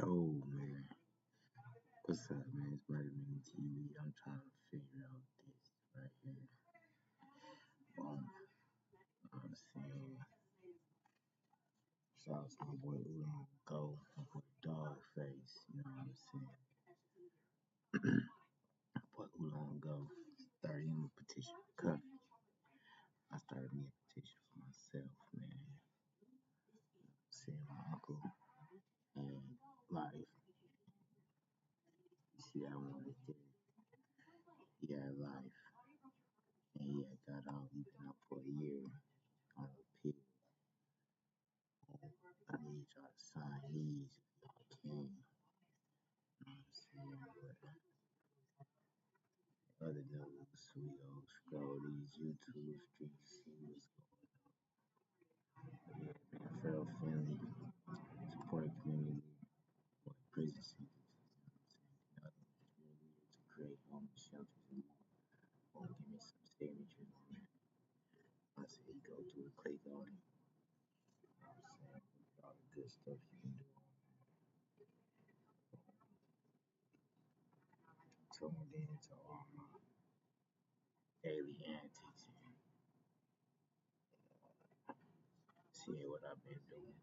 Yo, man. What's up, man? It's Murder Man TV. I'm trying to figure out this right here. I'm saying, shout out to my boy Ulan Go, my boy Dogface. You know what I'm saying? My boy Ulan Go started him a petition for cut. I started me a petition for myself, man. Seeing my uncle and life. You see that one right there? He had life. And he had got out. He been out for a year on a pit. I need y'all to sign these if y'all can. You know what I'm saying? But other news, we go scroll these YouTube streets, see what's going on. Yeah, man, Federal Finley, support community, or prison sentences. You know what I'm saying? To create homeless shelters and more. Or give me some signatures on that. I say you go through the Clay Garden. You know what I'm saying? All the good stuff you can do. Tuned in to all my daily antics and seeing what I've been doing.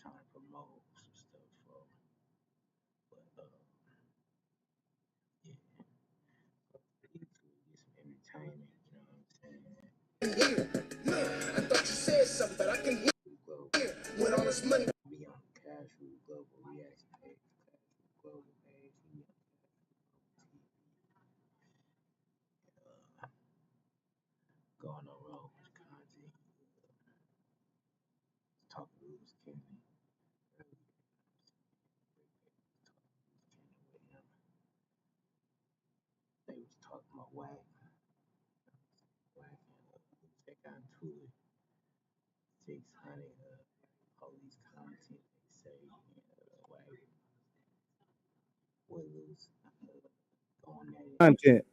Trying to promote some stuff for, but yeah, YouTube get some entertainment. You know what I'm saying? I thought you said something, but I can hear with all this money. Be on Casual Global Reaction page, Casual Global page. Be on Go on the road with content. Talk to Lewis Kennedy. They was talking about whack. They got into it. 600 police content. They say whack would lose on that Content.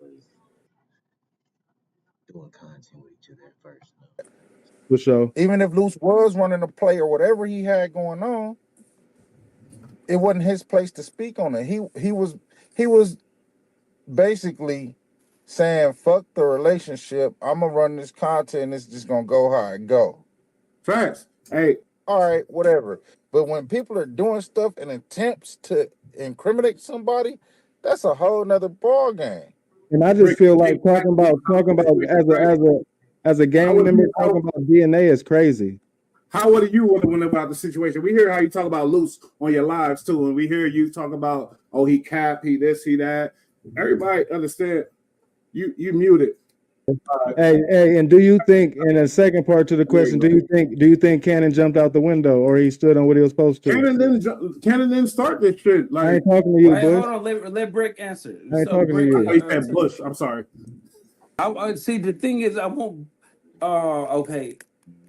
doing content with each other at first. No. For sure. Even if Luce was running the play or whatever he had going on, it wasn't his place to speak on it. He was basically saying, fuck the relationship. I'm gonna run this content, it's just gonna go how it go. Facts. Hey, All right, whatever. But when people are doing stuff in attempts to incriminate somebody, that's a whole nother ball game. And I just feel like talking about as a gang member talking about DNA is crazy. How would you wondering about the situation? We hear how you talk about Luce on your lives too, and we hear you talk about, oh, he cap, he this, he that. Everybody understand you muted. Hey, and do you think, in the second part to the question, do you think Cannon jumped out the window or he stood on what he was supposed to? Cannon didn't start this shit. Like, I ain't talking to you, Bush. Bush. Hold on, let Brick answer. I ain't talking to you. Oh, you said Bush. I'm sorry. I see. The thing is, I won't. Okay.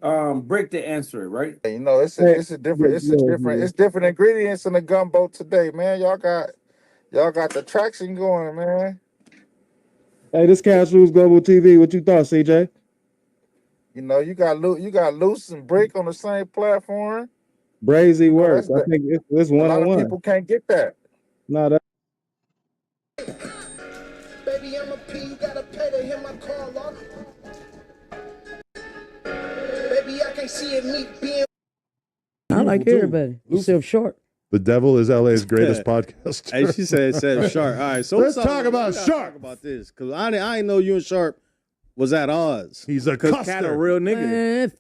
Brick to answer it, right? You know, it's different ingredients in the gumbo today, man. Y'all got the traction going, man. Hey, this Casuals Global TV. What you thought, CJ? You know, you got Luce and Brick on the same platform. Brazy work. I think it's one on one. A lot of people can't get that. No, that. Baby, I'm a P, gotta pay to hear my call off. Baby, I can't see it me being. I like everybody. Except Sharp. The devil is LA's greatest podcaster. Hey, she said Sharp. All right, so let's talk about Sharp. Talk about this, because I didn't know you and Sharp was at odds. He's a custer. Cat a real nigga. Man,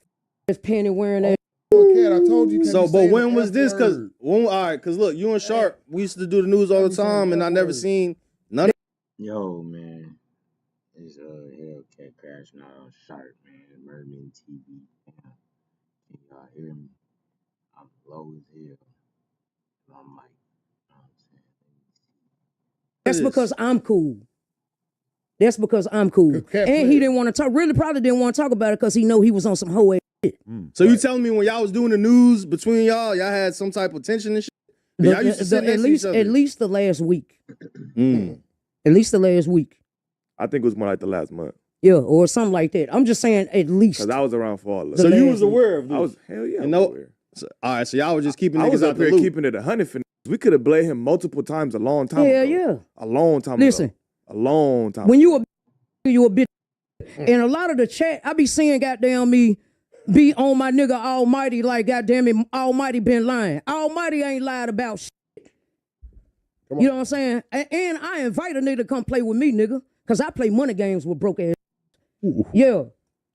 it's penny wearing that. Cat, I told you. So, but when was this? Because look, you and Sharp, we used to do the news all the time, and I never seen none. Yo, man, it's Hellcat crashing out on Sharp, man. Merman TV. Can y'all hear me? I'm low as hell. I'm like, you know what I'm saying? That's because I'm cool. And he didn't want to talk. Really, probably didn't want to talk about it because he know he was on some hoe ass shit. So you telling me when y'all was doing the news between y'all had some type of tension and shit? Y'all used to sit next to each other. At least the last week. At least the last week. I think it was more like the last month. Yeah, or something like that. I'm just saying at least. Because I was around for all of it. So you was aware of this? I was, hell yeah. All right, so y'all was just keeping I was niggas out up the here loop. keeping it 100 for niggas. We could have blamed him multiple times a long time Hell ago. yeah. A long time Listen, ago. A long time when ago. you a bitch, and a lot of the chat, I be seeing goddamn me be on my nigga Almighty like goddamn it, Almighty been lying. Almighty ain't lied about shit. You know what I'm saying? And I invite a nigga to come play with me, nigga, cause I play money games with broke ass. Yeah,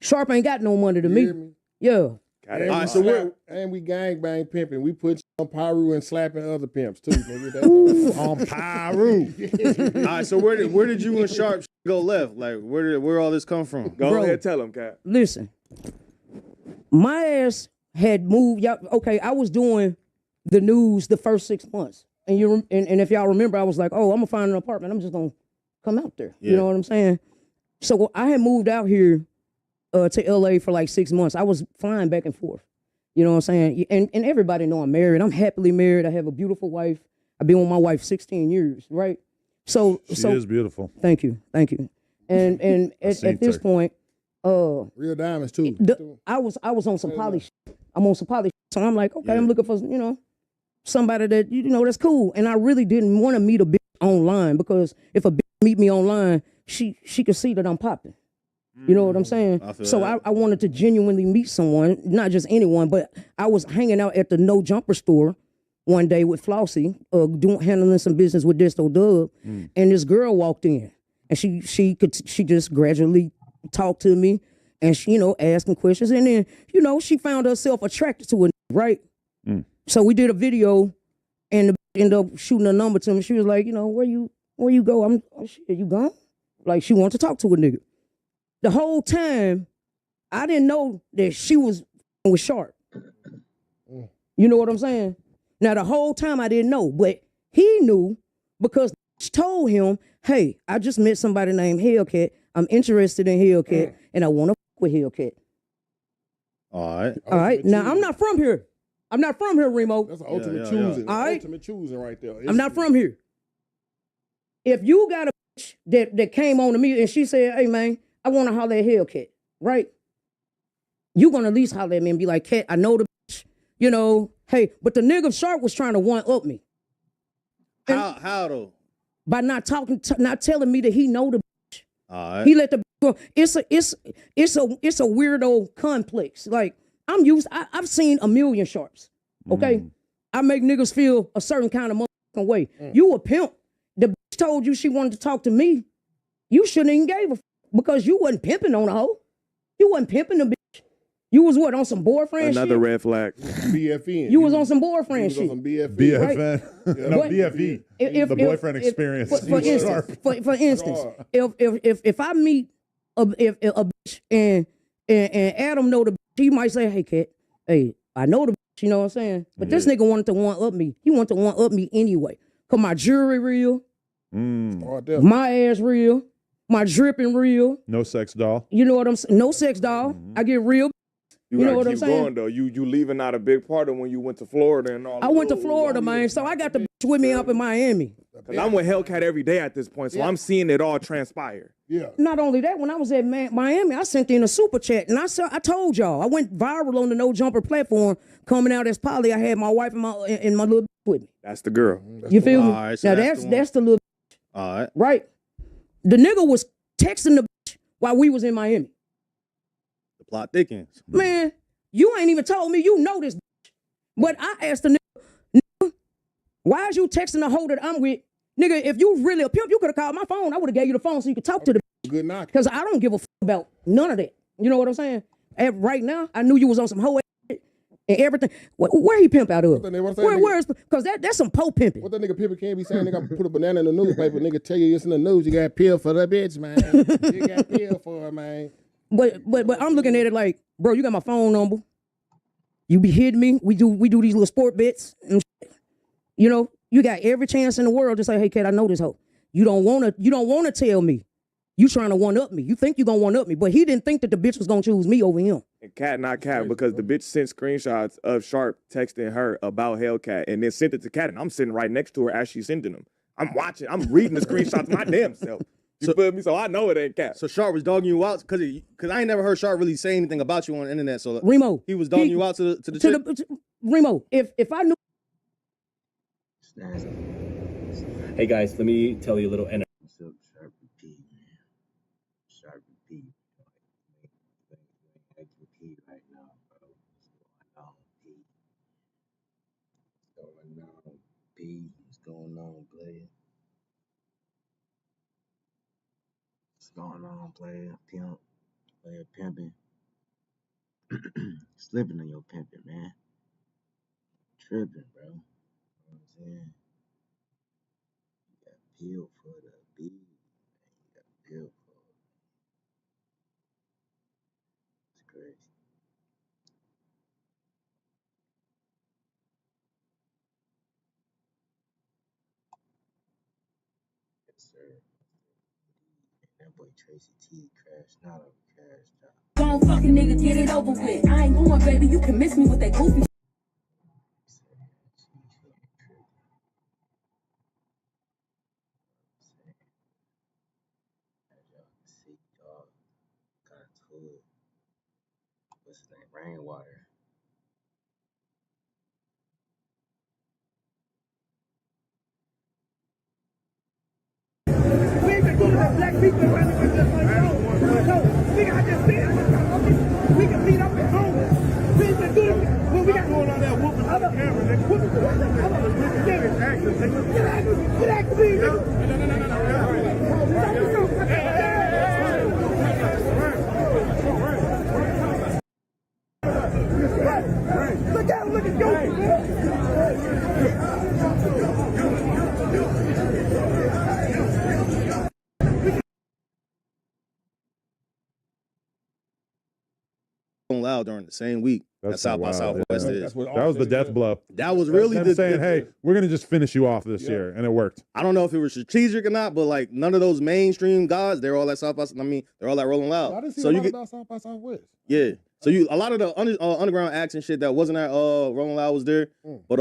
Sharp ain't got no money to You me. hear me? Yeah. And, All we right, so slap, and we gangbang pimping. We put on Pyru and slapping other pimps too. Nigga. That's On Pyru. All right, so where did you and Sharp go left? Like where all this come from? Go Bro. ahead, tell him, Cat. Listen, my ass had moved. Okay, I was doing the news the first 6 months, and and if y'all remember, I was like, oh, I'm gonna find an apartment. I'm just gonna come out there. Yeah. You know what I'm saying? So I had moved out here to LA for like 6 months. I was flying back and forth. You know what I'm saying? And everybody know I'm married. I'm happily married. I have a beautiful wife. I've been with my wife 16 years, right? So She is beautiful. thank you. And at this point, real diamonds too. I was on some poly shit. I'm on some poly shit. So I'm like, okay, I'm looking for, somebody that, that's cool. And I really didn't want to meet a bitch online, because if a bitch meet me online, she could see that I'm popping. You know what I'm saying? So I wanted to genuinely meet someone, not just anyone, but I was hanging out at the No Jumper store one day with Flossie, handling some business with Disto Dub, and this girl walked in, and she just gradually talked to me, and she, asking questions, and then, she found herself attracted to it, right? So we did a video, and the bitch ended up shooting a number to me. She was like, where you go? Oh shit, you gone? Like, she wanted to talk to a nigga. The whole time, I didn't know that she was with Sharp. You know what I'm saying? Now, the whole time I didn't know, but he knew, because she told him, hey, I just met somebody named Hellcat. I'm interested in Hellcat, and I want to fuck with Hellcat. All right. All right? Now, I'm not from here. I'm not from here, Remo. That's an ultimate yeah. choosing. All right? Ultimate choosing right there. I'm not from here. If you got a bitch that came on to me and she said, hey, man, I want to holler at Hellcat, right? You going to at least holler at me and be like, Cat, I know the bitch, hey, but the nigga Sharp was trying to one-up me. How though? By not telling me that he know the bitch. All right. He let the bitch go. It's a weirdo complex. Like, I've seen a million Sharps, okay? I make niggas feel a certain kind of motherfucking way. You a pimp. The bitch told you she wanted to talk to me. You shouldn't even gave a because you wasn't pimping on a hoe. You wasn't pimping the bitch. You was what, on some boyfriend Another shit? red flag. BFN. You was on some boyfriend shit. On BFN. BFN. No, But BFE. The boyfriend experience. For instance, if I meet a bitch and Adam know the bitch, he might say, hey, Cat, hey, I know the bitch, you know what I'm saying? But this nigga wanted to one-up me. He wanted to one-up me anyway. Cause my jewelry real, my ass real, my dripping real. No sex doll. You know what I'm saying? No sex doll. I get real. You know gotta what I'm keep saying? going though. You leaving out a big part of when you went to Florida and all. I went to Florida, man, so I got the bitch with me up in Miami. Cause I'm with Hellcat every day at this point, so I'm seeing it all transpire. Yeah. Not only that, when I was at Miami, I sent in a super chat, and I told y'all I went viral on the No Jumper platform. Coming out as poly, I had my wife and my little bitch with me. That's the girl. You feel me? All right, so now that's the little All right. right. The nigga was texting the bitch while we was in Miami. The plot thickens. Man, you ain't even told me you know this bitch. But I asked the nigga, why is you texting the hoe that I'm with? Nigga, if you really a pimp, you could have called my phone. I would have gave you the phone so you could talk to the bitch. Good knock. Because I don't give a about none of that. You know what I'm saying? Right now, I knew you was on some hoe ass and everything. Where he pimp out of? Where's because that's some po pimping. What that nigga pimping can't be saying? Nigga put a banana in the newspaper. Nigga tell you it's in the news. You got pill for the bitch, man. You got pill for her, man. But I'm looking at it like, bro, you got my phone number. You be hitting me. We do these little sport bets and shit. You got every chance in the world to say, hey, Cat, I know this hoe. You don't wanna tell me. You trying to one-up me. You think you gonna one-up me. But he didn't think that the bitch was gonna choose me over him. And Cat not Cat because the bitch sent screenshots of Sharp texting her about Hellcat and then sent it to Cat, and I'm sitting right next to her as she's sending them. I'm watching. I'm reading the screenshots my damn self. You feel me? So I know it ain't Cat. So Sharp was dogging you out because I ain't never heard Sharp really say anything about you on the internet. So Remo, he was dogging you out to the chick? Remo, if I knew. It's nasty. Hey guys, let me tell you a little. What's up, Sharp and P, man? Sharp and P. You ain't acting P right now, bro. What's going on, P? What's going on, P? What's going on, player? What's going on, player? Pimp. Player pimping. Slipping on your pimping, man. Tripping, bro. You know what I'm saying? You got peeled for the B. You got peeled for it. It's crazy. Yes, sir. That boy Tracy T crashed not over cash job. Gon' fucking nigga, get it over with. I ain't going, baby. You can miss me with that goofy. As y'all can see, dog got into it. What's his name? Rainwater. We ain't been doing that black people running with just like yo, nigga, I just said, we can meet up at home. We ain't been doing that. Well, we got going on that whooping on the camera, nigga. Whooping the Get back to me, nigga. Look at him, look at Loud during the same week. That's South by Southwest is. That was the death blow. That was really them saying, "Hey, we're gonna just finish you off this year," and it worked. I don't know if it was strategic or not, but like none of those mainstream guys, they're all at South by. I mean, they're all at Rolling Loud. I didn't see so a you lot get about South by Southwest. yeah. So a lot of the underground acts and shit that wasn't at Rolling Loud was there. But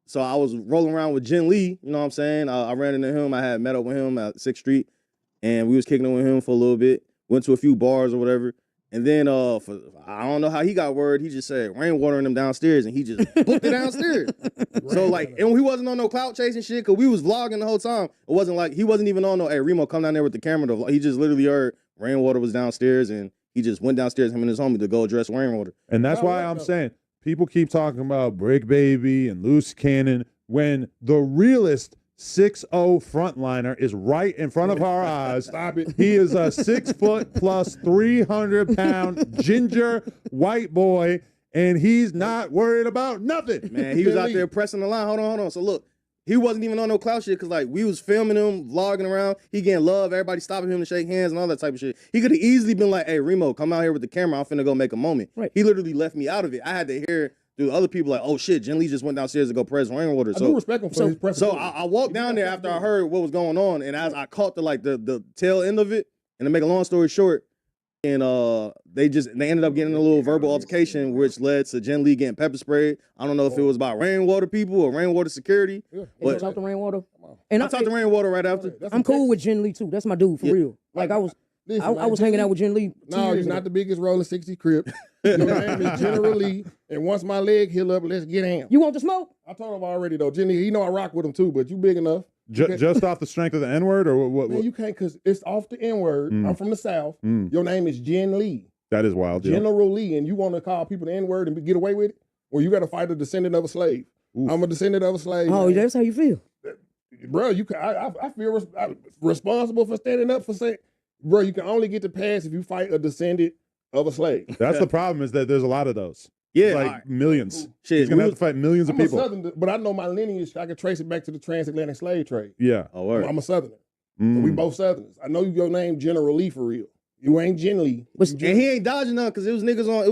so I was rolling around with Jen Lee. You know what I'm saying? I ran into him. I had met up with him at 6th Street, and we was kicking it with him for a little bit. Went to a few bars or whatever. And then I don't know how he got word. He just said Rainwater and them downstairs, and he just booked it downstairs. So like, and he wasn't on no clout chasing shit because we was vlogging the whole time. It wasn't like he wasn't even on no. Hey Remo, come down there with the camera. To vlog. He just literally heard Rainwater was downstairs, and he just went downstairs, him and his homie, to go address Rainwater. And that's why I'm saying people keep talking about Brick Baby and Loose Cannon when the realest 6'0" frontliner is right in front of our eyes. Stop it. He is a 6 foot plus 300-pound ginger white boy, and he's not worried about nothing. Man, he was out there pressing the line. Hold on. So look, he wasn't even on no clout shit because like we was filming him, vlogging around. He getting love, everybody stopping him to shake hands and all that type of shit. He could have easily been like, "Hey Remo, come out here with the camera. I'm finna go make a moment." Right. He literally left me out of it. I had to hear through other people like, "Oh shit, Jen Lee just went downstairs to go press Rainwater." I do respect him for his presence. So I walked down there after I heard what was going on, and as I caught the tail end of it, and to make a long story short, and they ended up getting a little verbal altercation, which led to Jen Lee getting pepper sprayed. I don't know if it was about Rainwater people or Rainwater security. But talk to Rainwater. And I talked to Rainwater right after. I'm cool with Jen Lee too. That's my dude for real. Like I was hanging out with Jen Lee. No, you're not the biggest rolling 60 crib. Your name is General Lee, and once my leg heal up, let's get him. You want the smoke? I told him already though. Jenny, he know I rock with him too, but you big enough. Just off the strength of the N-word, or what? Man, you can't, because it's off the N-word. I'm from the South. Your name is Jen Lee. That is wild. General Lee, and you want to call people the N-word and get away with it? Well, you got to fight a descendant of a slave. Oof. I'm a descendant of a slave. Oh, man. that's how you feel? Bro, I feel responsible for standing up for saying, bro, you can only get the pass if you fight a descendant of a slave. That's the problem, is that there's a lot of those. Yeah, like millions. Shit, he's gonna have to fight millions of I'm a people. Southern, but I know my lineage. I can trace it back to the transatlantic slave trade. Yeah. Oh, word. I'm a Southerner. So we both Southerners. I know your name General Lee for real. You ain't Jen Lee. And he ain't dodging none because it was niggas on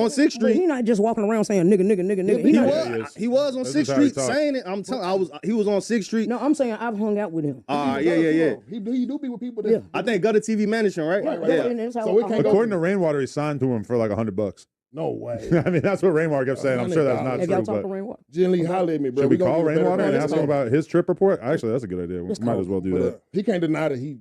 6th Street. He not just walking around saying nigga. He was on 6th Street saying it. I'm telling he was on 6th Street. No, I'm saying I've hung out with him. Yeah. He do be with people that I think Gutter TV managing, right? Right. So we can't According to Rainwater, he signed to him for like $100. No way. I mean, that's what Rainwater kept saying. I'm sure that's not Have y'all true. talked to But Rainwater? Jen Lee, holler at me, bro. should we gonna call get a better Rainwater and plan. ask him about his trip report? Actually, that's a good idea. We might as well do that. He can't deny that he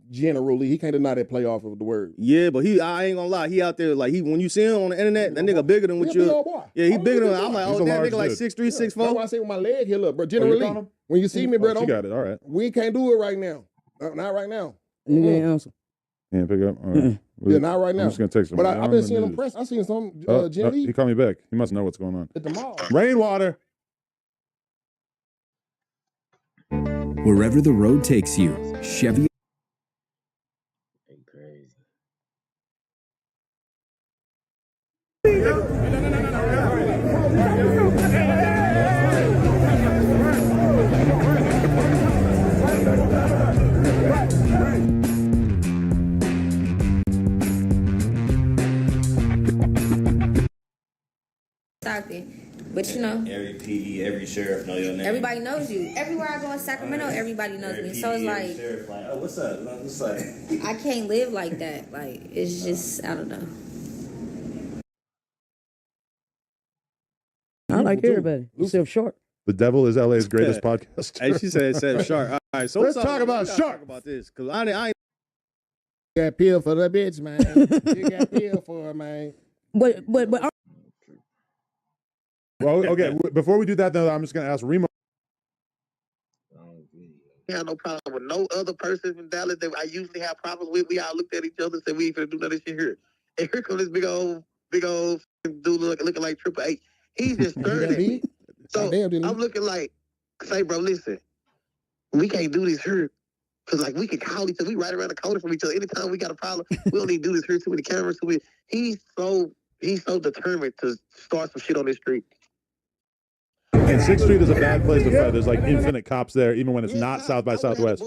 can't deny that playoff of the word. Yeah, but I ain't gonna lie, he out there like when you see him on the internet, that nigga bigger than what He a big you. old boy. Yeah, he Oh, bigger he than. big I'm boy. like, He's oh, a that large nigga like dude. 6'3", 6'4". That's why I say with my leg heal up, bro. Oh, Generally, you got him? when you see me, bro, Oh, she got it. All right. we can't do it right now. Not right now. Nigga ain't answer. Can't pick up. All right. Yeah, not right now. I'm just gonna text him. But I'm I've been gonna seeing do him this. press. I seen some Oh, Jen oh, Lee he called me back. He must know what's going on. at the mall. Rainwater. Wherever the road takes you, Chevy. They crazy. Stockton. But you know, Every PD, every sheriff know your name. everybody knows you. Everywhere I go in Sacramento, everybody knows me. So it's like, sheriff, like, oh, what's up? What's up? I can't live like that. Like, it's just, I don't know. I like everybody except Short. The devil is LA's greatest podcaster. Hey, she said shark. All right, so Let's talk about shark. Talk about this because I ain't. You got pill for the bitch, man. You got pill for her, man. But Well, okay. Before we do that, though, I'm just gonna ask Remo. I have no problem with no other person in Dallas that I usually have problems with. We all looked at each other and said, we ain't finna do none of this shit here. And here comes this big old dude looking like Triple H. He's just staring at me. So I'm looking like, say, bro, listen, we can't do this here. Cause like we can call each other, we right around the corner from each other. Anytime we got a problem, we don't need to do this here. Too many cameras. He's so determined to start some shit on this street. And 6th Street is a bad place to fight. There's like infinite cops there, even when it's not South by Southwest.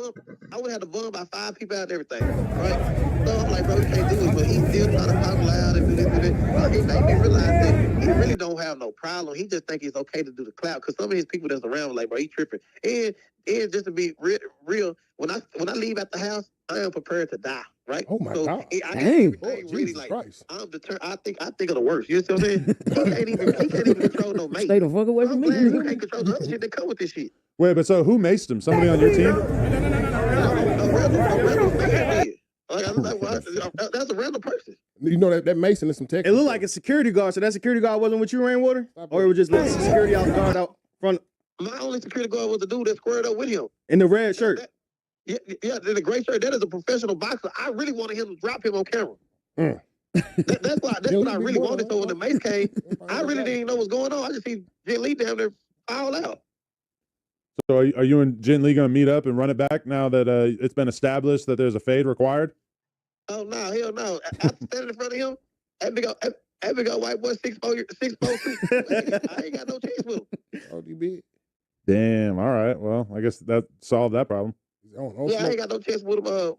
I would have to bum by 5 people out and everything, right? So I'm like, bro, we can't do it. But he's still trying to talk loud and do this and that. It made me realize that he really don't have no problem. He just think it's okay to do the clout. Because some of his people that's around were like, bro, he tripping. And just to be real, when I leave at the house, I am prepared to die, right? Oh my God! I got everything ready. Like I'm determined. I think of the worst. You know what I'm saying? He can't even control no mate. Stay the fuck away from me. He can't control the other shit that come with this shit. Wait, but so who maced him? Somebody on your team? That's a random person. You know that Mason is some Texas. It looked like a security guard. So that security guard wasn't with you, Rainwater, or it was just like security out guard out front. My only security guard was the dude that squared up with him in the red shirt. Yeah, the gray shirt. That is a professional boxer. I really wanted him to drop him on camera. That's what I really wanted. So when the mace came, I really didn't know what's going on. I just see Jen Lee down there foul out. So are you and Jen Lee going to meet up and run it back now that it's been established that there's a fade required? Oh no, hell no! After standing in front of him, that big old white boy 6'4", I ain't got no chance with him. Oh, you big? Damn. All right. Well, I guess that solved that problem. Yeah, I ain't got no chance with him.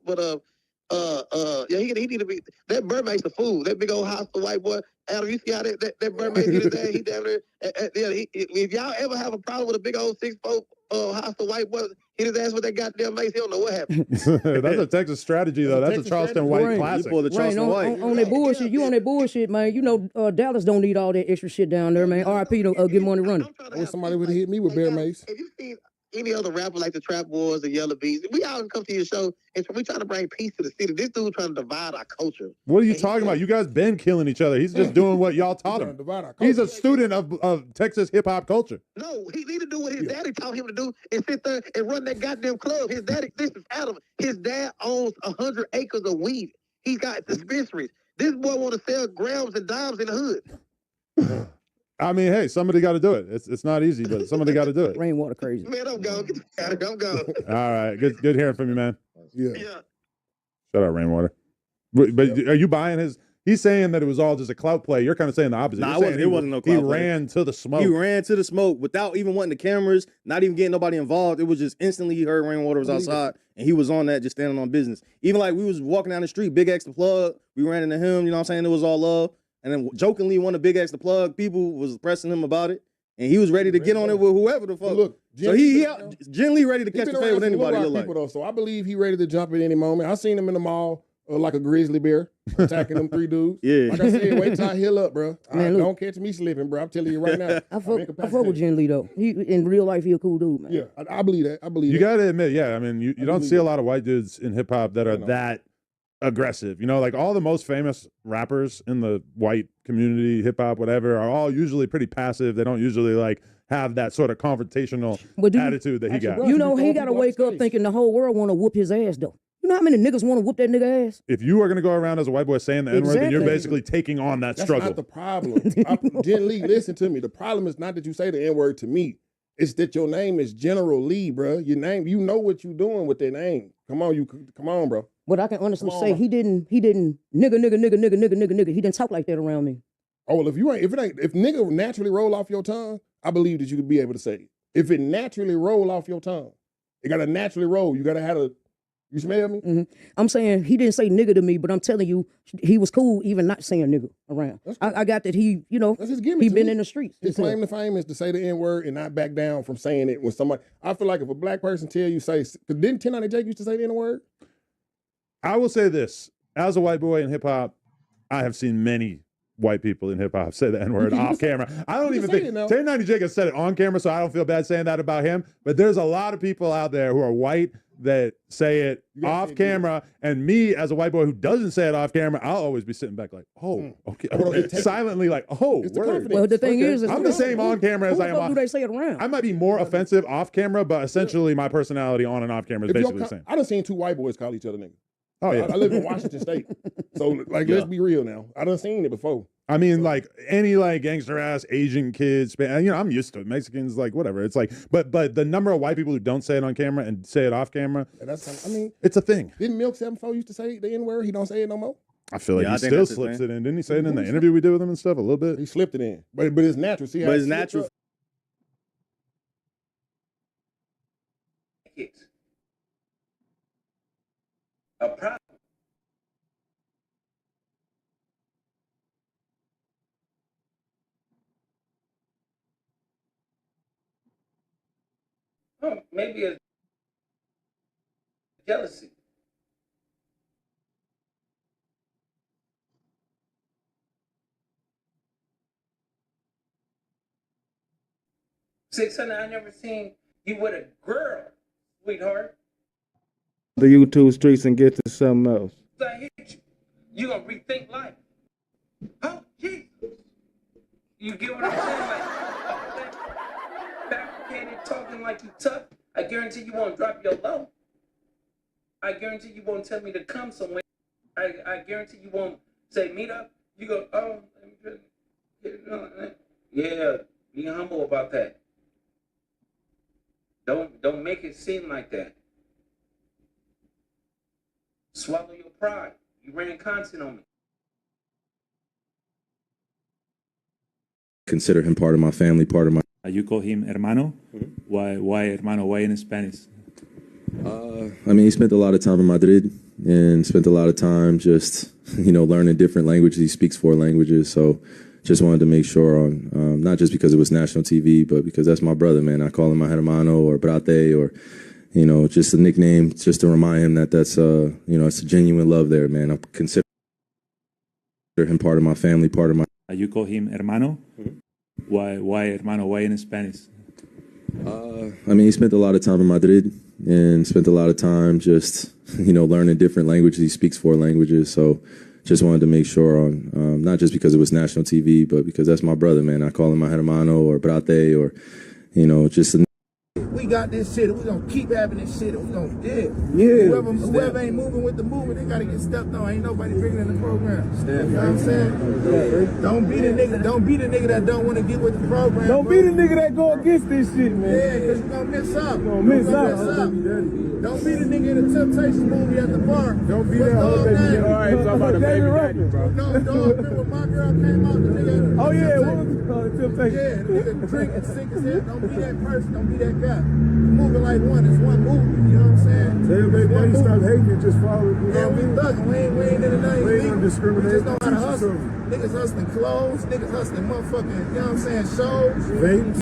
Yeah, he need to be. That Birdman's a fool. That big old hostile white boy. Adam, you see how that Birdman hit his ass? He down there. If y'all ever have a problem with a big old 6'4" hostile white boy hit his ass with that goddamn mace, he don't know what happened. That's a Texas strategy, though. That's a Charleston White classic. On that bullshit, you on that bullshit, man. You know, Dallas don't need all that extra shit down there, man. RIP to Get Money Running. I wish somebody would have hit me with bear mace. If you see any other rapper like the Trap Wars and Yellow Bees, we all come to your show and we trying to bring peace to the city. This dude trying to divide our culture. What are you talking about? You guys been killing each other. He's just doing what y'all taught him. He's a student of Texas hip hop culture. No, he need to do what his daddy taught him to do and sit there and run that goddamn club. His daddy, this is Adam. His dad owns 100 acres of weed. He's got dispensaries. This boy want to sell grams and dimes in the hood. I mean, hey, somebody got to do it. It's not easy, but somebody got to do it. Rainwater crazy. Man, I'm gone. Get out of here. I'm gone. All right, good hearing from you, man. Yeah. Shut up, Rainwater. But are you buying his? He's saying that it was all just a clout play. You're kind of saying the opposite. Nah, You're it wasn't no clout He play. ran to the smoke. He ran to the smoke without even wanting the cameras, not even getting nobody involved. It was just instantly he heard Rainwater was outside, and he was on that, just standing on business. Even like we was walking down the street, Big X the plug, we ran into him, you know what I'm saying? It was all love. And then jokingly, one of Big X the plug people was pressing him about it, and he was ready to get on it with whoever the fuck. Look, so Jen Lee ready to catch a fade with anybody. People, though, so I believe he ready to jump at any moment. I seen him in the mall like a grizzly bear attacking them 3 dudes. Yeah. Like I said, wait till I heal up, bro. Man, look. Don't catch me slipping, bro. I'm telling you right now. I fuck with Jen Lee though. He in real life he a cool dude, man. Yeah, I believe that. I believe You that. got to admit, yeah. I mean, you don't see a lot of white dudes in hip hop that are that aggressive. You know, like all the most famous rappers in the white community, hip hop, whatever, are all usually pretty passive. They don't usually like have that sort of confrontational attitude that he got. You know, he got to wake up thinking the whole world want to whoop his ass though. You know how many niggas want to whoop that nigga ass? If you are going to go around as a white boy saying the N-word, then you're Exactly. basically taking on that That's struggle. not the problem. Jen Lee, listen to me. The problem is not that you say the N-word to me. It's that your name is General Lee, bro. Your name, you know what you doing with that name. Come on, bro. But I can honestly Come on, say bro. he didn't nigga. He didn't talk like that around me. Oh, well, if nigga naturally roll off your tongue, I believe that you could be able to say it. If it naturally roll off your tongue, it got to naturally roll. You got to have you smell me? Mm-hmm. I'm saying he didn't say nigga to me, but I'm telling you, he was cool even not saying nigga around. I got that he, you know, That's his he gimmick. been in the streets. His claim to fame is to say the N-word and not back down from saying it when somebody. I feel like if a black person tell you say, because didn't 1090 Jake used to say the N-word? I will say this. As a white boy in hip hop, I have seen many white people in hip hop say the N-word off camera. I don't even think 1090 Jake has said it on camera, so I don't feel bad saying that about him. But there's a lot of people out there who are white that say it off camera, and me as a white boy who doesn't say it off camera, I'll always be sitting back like, oh, okay, silently like, oh, word. Well, the thing is, I'm the same on camera as I am Who off. do they say it around? I might be more offensive off camera, but essentially my personality on and off camera is basically the same. I done seen 2 white boys call each other niggas. Oh yeah, I live in Washington State, so like let's be real now. I done seen it before. I mean, like any like gangster ass Asian kids, you know, I'm used to it. Mexicans, like whatever. It's like, but the number of white people who don't say it on camera and say it off camera, I mean, it's a thing. Didn't Milk 74 used to say the N-word? He don't say it no more. I feel like Yeah, he I think still that's his slips thing. it in. Didn't he say it in the interview we did with him and stuff a little bit? He slipped it in, but it's natural. See how But it it's slipped natural. up? A problem. Oh, maybe it's jealousy. $600, I never seen you with a girl, sweetheart. The YouTube streets and get to something else. I hit you. You gonna rethink life. Oh, Jesus. You get what I'm saying? Like, all that fabricated talking like you tough, I guarantee you won't drop your low. I guarantee you won't tell me to come somewhere. I guarantee you won't say meet up. You go, oh, let me just get it on. Yeah, be humble about that. Don't make it seem like that. Swallow your pride. You ran content on me. Consider him part of my family, part of my. You call him hermano? Why hermano? Why in Spanish? I mean, he spent a lot of time in Madrid and spent a lot of time just, you know, learning different languages. He speaks 4 languages, so just wanted to make sure on, not just because it was national TV, but because that's my brother, man. I call him my hermano or brate or, you know, just a nickname, just to remind him that that's, you know, it's a genuine love there, man. I consider him part of my family, part of my. You call him hermano? Why hermano? Why in Spanish? I mean, he spent a lot of time in Madrid and spent a lot of time just, you know, learning different languages. He speaks 4 languages, so just wanted to make sure on, not just because it was national TV, but because that's my brother, man. I call him my hermano or brate or, you know, just a. We got this shit, and we gonna keep having this shit, and we gonna, whoever ain't moving with the movement, they gotta get stepped on. Ain't nobody bigger than the program. You know what I'm saying? Don't be the nigga that don't want to get with the program. Don't be the nigga that go against this shit, man. Yeah, because you're gonna miss out. Don't be the nigga in the Temptation movie at the bar. Don't be that whole name. All right, talking about the baby daddy, bro. No, remember when my girl came out, the nigga. Oh yeah, what was it called? Temptation. Yeah, the nigga drinking sick as hell. Don't be that person. Don't be that guy. Moving like one. It's one movie. You know what I'm saying? Tell baby daddy stop hating and just follow. Yeah, we thugging. We ain't into nothing. We ain't gonna discriminate. We just know how to hustle. Niggas hustling clothes. Niggas hustling motherfucking, you know what I'm saying, shows. Vape.